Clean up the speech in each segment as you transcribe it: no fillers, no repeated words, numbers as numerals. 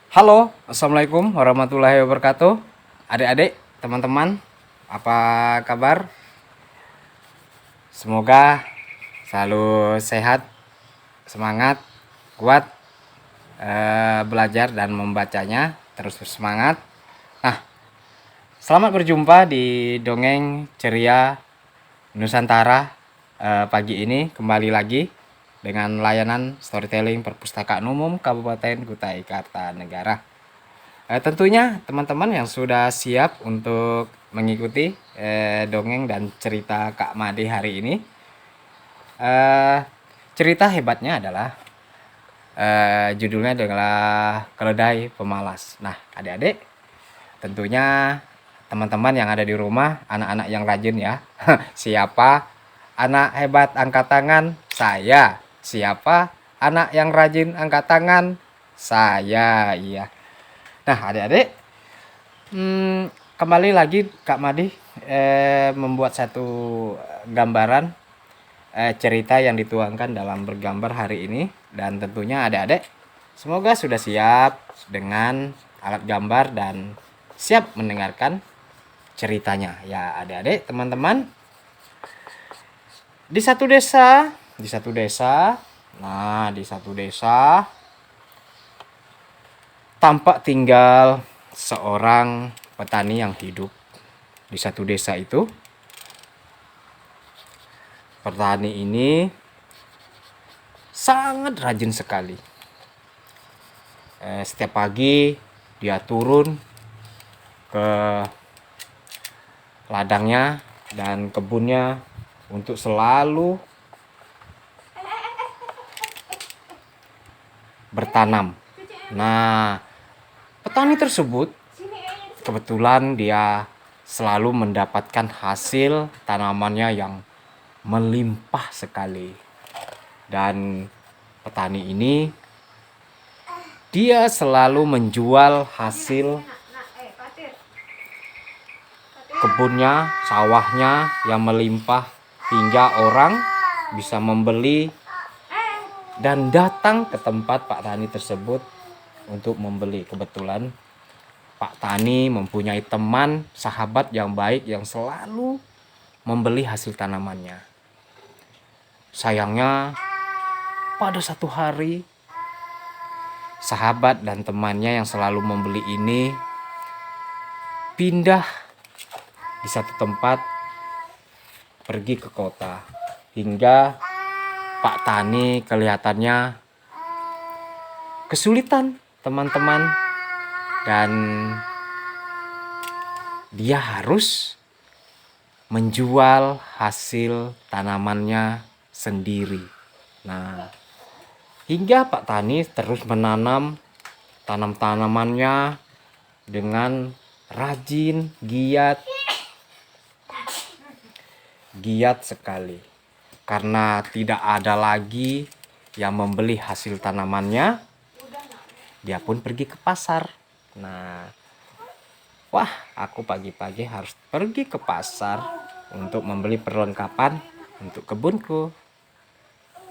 Halo, assalamualaikum warahmatullahi wabarakatuh. Adik-adik, teman-teman, apa kabar? Semoga selalu sehat, semangat, kuat belajar dan membacanya. Terus bersemangat. Nah, selamat berjumpa di dongeng ceria Nusantara pagi ini kembali lagi dengan layanan storytelling Perpustakaan Umum Kabupaten Kutai Kartanegara. Tentunya teman-teman yang sudah siap untuk mengikuti dongeng dan cerita Kak Made hari ini. Eh, Cerita hebatnya adalah judulnya adalah Keledai Pemalas. Nah, adik-adik, tentunya teman-teman yang ada di rumah, anak-anak yang rajin ya. Siapa anak hebat angkat tangan? Saya. Siapa anak yang rajin angkat tangan? Saya. Iya. Nah, adik-adik, kembali lagi Kak Madi membuat satu gambaran cerita yang dituangkan dalam bergambar hari ini, dan tentunya adik-adik semoga sudah siap dengan alat gambar dan siap mendengarkan ceritanya ya adik-adik teman-teman. Di satu desa, di satu desa tampak tinggal seorang petani yang hidup di satu desa itu. Petani ini sangat rajin sekali. Setiap pagi dia turun ke ladangnya dan kebunnya untuk selalu bertanam. Nah, petani tersebut kebetulan dia selalu mendapatkan hasil tanamannya yang melimpah sekali. Dan petani ini dia selalu menjual hasil kebunnya, sawahnya yang melimpah hingga orang bisa membeli dan datang ke tempat Pak Tani tersebut untuk membeli. Kebetulan Pak Tani mempunyai teman, sahabat yang baik yang selalu membeli hasil tanamannya. Sayangnya pada satu hari sahabat dan temannya yang selalu membeli ini pindah di satu tempat, pergi ke kota, hingga Pak Tani kelihatannya kesulitan teman-teman, dan dia harus menjual hasil tanamannya sendiri. Nah, hingga Pak Tani terus menanam tanam-tanamannya dengan rajin, giat sekali. Karena tidak ada lagi yang membeli hasil tanamannya, dia pun pergi ke pasar. Nah, wah, aku pagi-pagi harus pergi ke pasar untuk membeli perlengkapan untuk kebunku.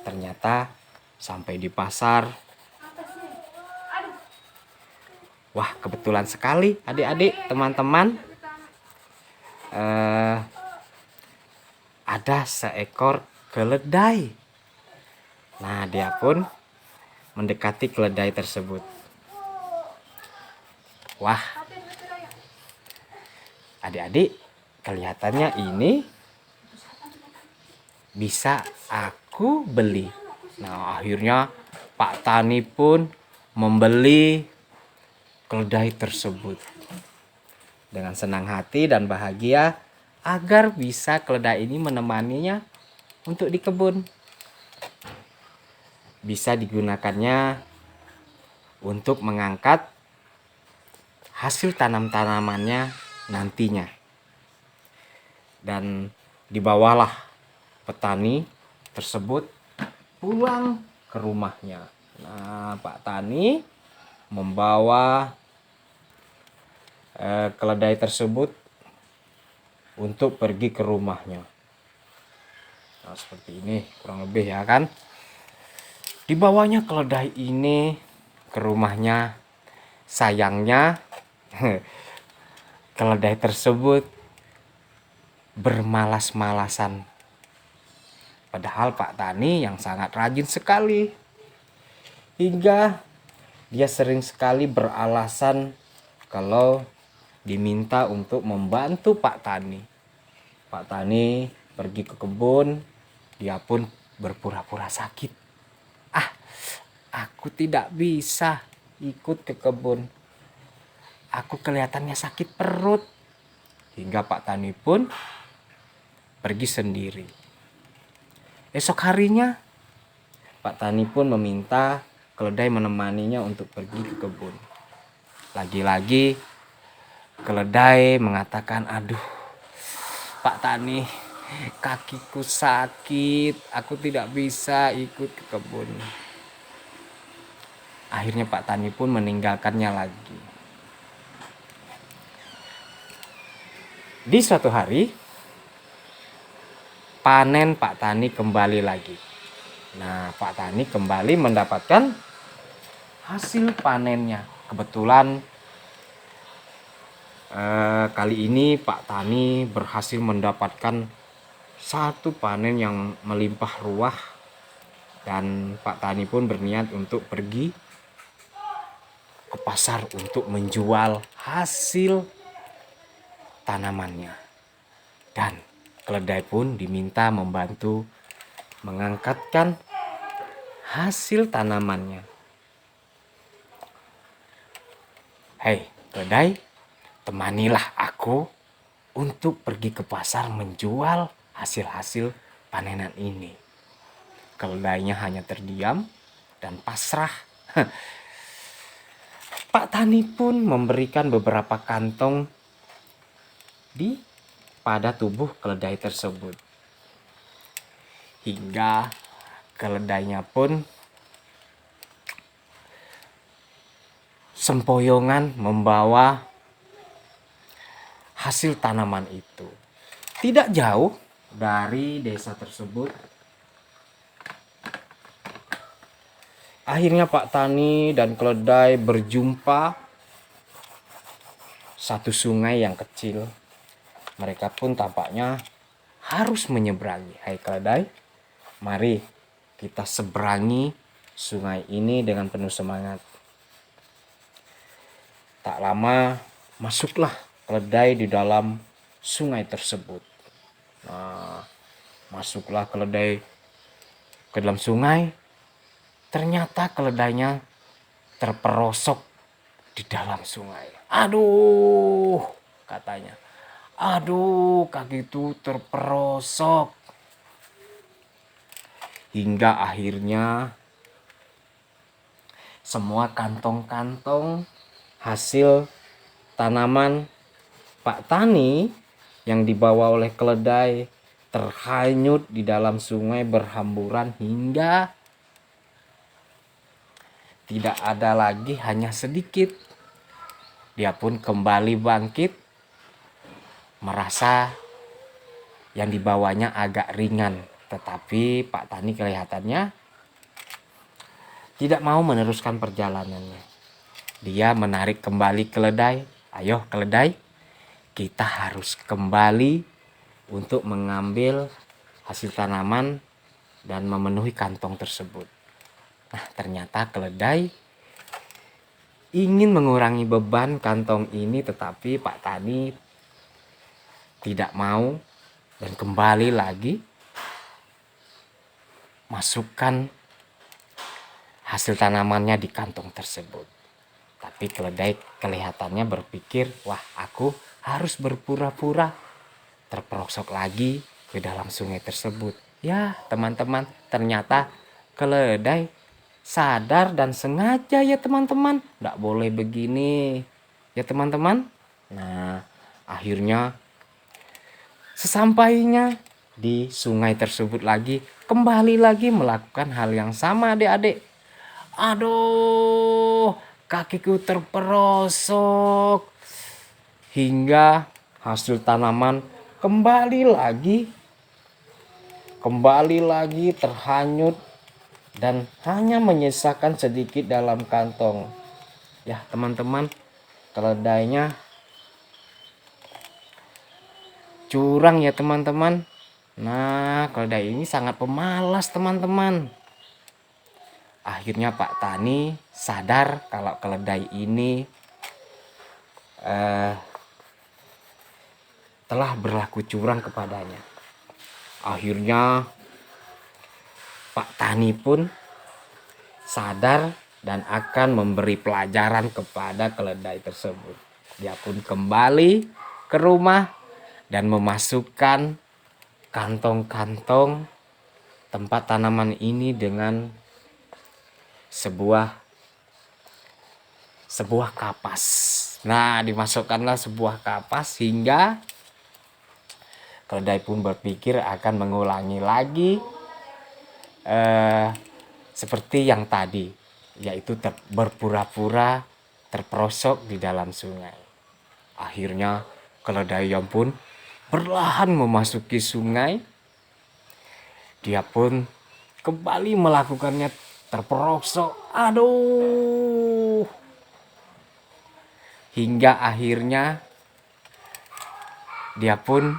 Ternyata sampai di pasar, wah, kebetulan sekali adik-adik, teman-teman, ada seekor keledai. Nah, dia pun mendekati keledai tersebut. Wah, adik-adik, kelihatannya ini bisa aku beli. Nah, akhirnya Pak Tani pun membeli keledai tersebut dengan senang hati dan bahagia agar bisa keledai ini menemaninya untuk di kebun. Bisa digunakannya untuk mengangkat hasil tanam-tanamannya nantinya. Dan dibawalah petani tersebut pulang ke rumahnya. Nah, Pak Tani membawa keledai tersebut untuk pergi ke rumahnya. Nah, seperti ini kurang lebih ya kan. Dibawanya keledai ini ke rumahnya Sayangnya keledai tersebut bermalas-malasan. Padahal Pak Tani yang sangat rajin sekali. Hingga dia sering sekali beralasan kalau diminta untuk membantu Pak Tani. Pak Tani pergi ke kebun, dia pun berpura-pura sakit. Aku tidak bisa ikut ke kebun. Aku kelihatannya sakit perut. Hingga Pak Tani pun pergi sendiri. Esok harinya Pak Tani pun meminta keledai menemaninya untuk pergi ke kebun. Lagi-lagi keledai mengatakan, "Aduh, Pak Tani, kakiku sakit, aku tidak bisa ikut ke kebun." Akhirnya Pak Tani pun meninggalkannya lagi. Di suatu hari, panen Pak Tani kembali lagi. Nah, Pak Tani kembali mendapatkan hasil panennya. Kebetulan kali ini Pak Tani berhasil mendapatkan satu panen yang melimpah ruah, dan Pak Tani pun berniat untuk pergi ke pasar untuk menjual hasil tanamannya. Dan keledai pun diminta membantu mengangkatkan hasil tanamannya. "Hei keledai, temanilah aku untuk pergi ke pasar menjual hasil-hasil panenan ini." Keledainya hanya terdiam dan pasrah. Pak Tani pun memberikan beberapa kantong pada tubuh keledai tersebut. Hingga keledainya pun sempoyongan membawa hasil tanaman itu. Tidak jauh dari desa tersebut, akhirnya Pak Tani dan keledai berjumpa satu sungai yang kecil. Mereka pun tampaknya harus menyeberangi. "Hai keledai, mari kita seberangi sungai ini dengan penuh semangat." Tak lama masuklah keledai di dalam sungai tersebut. Nah, masuklah keledai ke dalam sungai. Ternyata keledainya terperosok di dalam sungai. "Aduh," katanya. "Aduh, kakiku terperosok." Hingga akhirnya semua kantong-kantong hasil tanaman Pak Tani yang dibawa oleh keledai terhanyut di dalam sungai berhamburan hingga tidak ada lagi, hanya sedikit. Dia pun kembali bangkit, merasa yang dibawanya agak ringan. Tetapi Pak Tani kelihatannya tidak mau meneruskan perjalanannya. Dia menarik kembali keledai. "Ayo keledai, kita harus kembali untuk mengambil hasil tanaman dan memenuhi kantong tersebut." Nah, ternyata keledai ingin mengurangi beban kantong ini, tetapi Pak Tani tidak mau dan kembali lagi masukkan hasil tanamannya di kantong tersebut. Tapi keledai kelihatannya berpikir, "Wah, aku harus berpura-pura terperosok lagi ke dalam sungai tersebut." Ya teman-teman, ternyata keledai sadar dan sengaja ya teman-teman. Nggak boleh begini ya teman-teman. Nah, akhirnya sesampainya di sungai tersebut lagi, kembali lagi melakukan hal yang sama adik-adik. "Aduh, kakiku terperosok." Hingga hasil tanaman kembali lagi terhanyut dan hanya menyisakan sedikit dalam kantong. ya teman-teman, keledainya curang ya teman-teman. Nah, keledai ini sangat pemalas teman-teman. Akhirnya Pak Tani sadar kalau keledai ini telah berlaku curang kepadanya. Akhirnya Pak Tani pun sadar dan akan memberi pelajaran kepada keledai tersebut. Dia pun kembali ke rumah dan memasukkan kantong-kantong tempat tanaman ini dengan sebuah kapas. Nah, dimasukkanlah sebuah kapas hingga keledai pun berpikir akan mengulangi lagi seperti yang tadi, yaitu berpura-pura terperosok di dalam sungai. Akhirnya keledai pun perlahan memasuki sungai. Dia pun kembali melakukannya terperosok. Aduh. Hingga akhirnya dia pun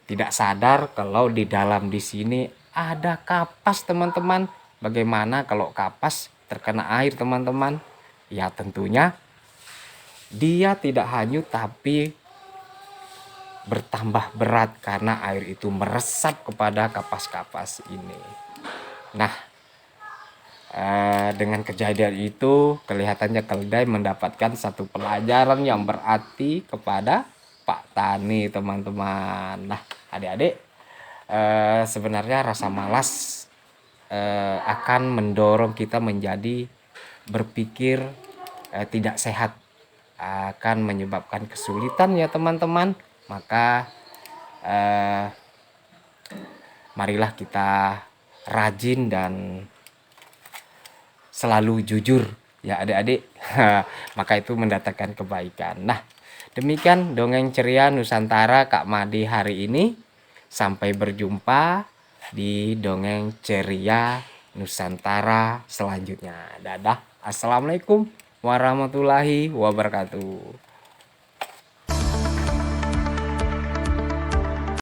tidak sadar kalau di dalam di sini ada kapas teman-teman. Bagaimana kalau kapas terkena air teman-teman? Ya tentunya dia tidak hanyut tapi bertambah berat karena air itu meresap kepada kapas-kapas ini. Nah, dengan kejadian itu kelihatannya keledai mendapatkan satu pelajaran yang berarti kepada Pak Tani teman-teman. Nah, adik-adik, sebenarnya rasa malas akan mendorong kita menjadi berpikir tidak sehat, akan menyebabkan kesulitan ya teman-teman. Maka marilah kita rajin dan selalu jujur ya adik-adik. Maka itu mendatangkan kebaikan. Nah, demikian dongeng ceria Nusantara Kak Madi hari ini. Sampai berjumpa di dongeng ceria Nusantara selanjutnya. Dadah. Assalamualaikum warahmatullahi wabarakatuh.